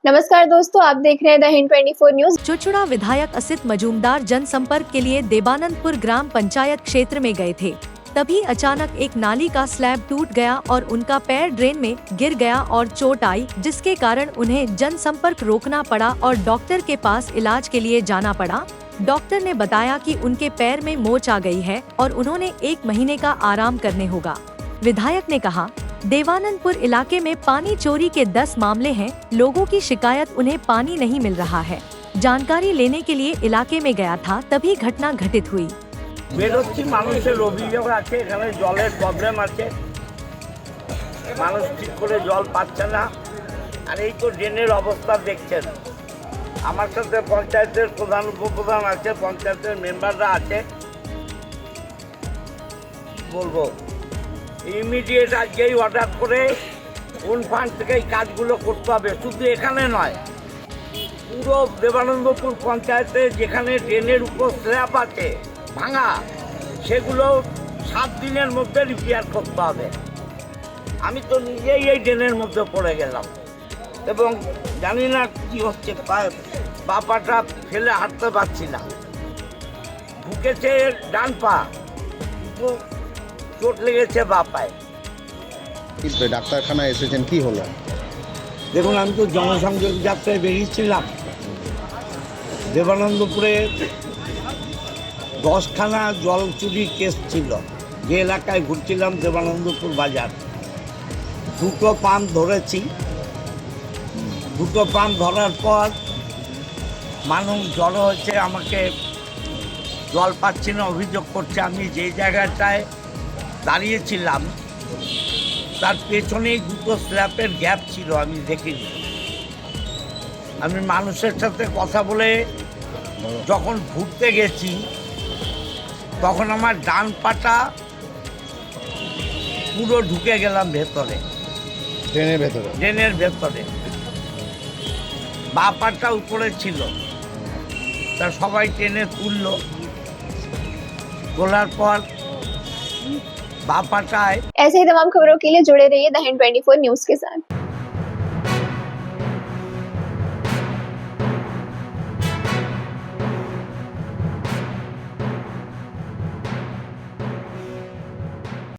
नमस्कार दोस्तों, आप देख रहे हैं द हिंद 24 न्यूज। चुचुड़ा विधायक असित मजूमदार जनसंपर्क के लिए देवानंदपुर ग्राम पंचायत क्षेत्र में गए थे। तभी अचानक एक नाली का स्लैब टूट गया और उनका पैर ड्रेन में गिर गया और चोट आई, जिसके कारण उन्हें जनसंपर्क रोकना पड़ा और डॉक्टर के पास इलाज के लिए जाना पड़ा। डॉक्टर ने बताया कि उनके पैर में मोच आ गई है और उन्होंने 1 महीने का आराम करने होगा। विधायक ने कहा, देवानंदपुर इलाके में पानी चोरी के 10 मामले हैं। लोगों की शिकायत उन्हें पानी नहीं मिल रहा है। जानकारी लेने के लिए इलाके में गया था, तभी घटना घटित हुई। বেরোচ্ছি মানুষের অভিযোগ আছে, এখানে জলের প্রবলেম আছে, মানুষ ঠিক করে জল পাচ্ছে না। আর এই তো ড্রেনের অবস্থা দেখছেন। আমার সাথে পঞ্চায়েতের প্রধান উপপ্রধান আছে, পঞ্চায়েতের মেম্বাররা আছে। বলবো ইমিডিয়েট আজকেই অর্ডার করে কোন ফান্ড থেকে এই কাজগুলো করতে হবে। শুধু এখানে নয়, পুরো দেবানন্দপুর পঞ্চায়েতে যেখানে ড্রেনের উপর স্ল্যাব আছে ভাঙা, সেগুলো 7 দিনের মধ্যে রিপেয়ার করতে হবে। আমি তো নিজেই এই ড্রেনের মধ্যে পড়ে গেলাম এবং জানি না কি হচ্ছে, পাটা ফেলে হাঁটতে পারছি না। ঢুকেছে ডান পা, কিন্তু চোট লেগেছে বা পায়ে। ডাক্তারখানায় এসেছেন, কি হলো? দেখুন, আমি তো জনসংযোগ যাত্রায় বেরিয়েছিলাম। দেবানন্দপুরে 10খানা জল চুরির কেস ছিল। যে এলাকায় ঘুরছিলাম, দেবানন্দপুর বাজার, 2টো পাম্প ধরেছি। 2টো পাম্প ধরার পর মানুষ জড়ো হচ্ছে, আমাকে জল পাচ্ছি না অভিযোগ করছে। আমি যে জায়গাটায় দাঁড়িয়েছিলাম তার পেছনেই 2টো স্ল্যাপের গ্যাপ ছিল, আমি দেখিনি। আমি মানুষের সাথে কথা বলে যখন ঘুরতে গেছি, তখন আমার ডান পাটা পুরো ঢুকে গেলাম ভেতরে, ড্রেনের ভেতরে। বাঁ পাটা উপরে ছিল, তা সবাই টেনে তুললো। তোলার পর बापाटाय। ऐसे ही तमाम खबरों के लिए जुड़े रहिए द हिंद 24 न्यूज के साथ।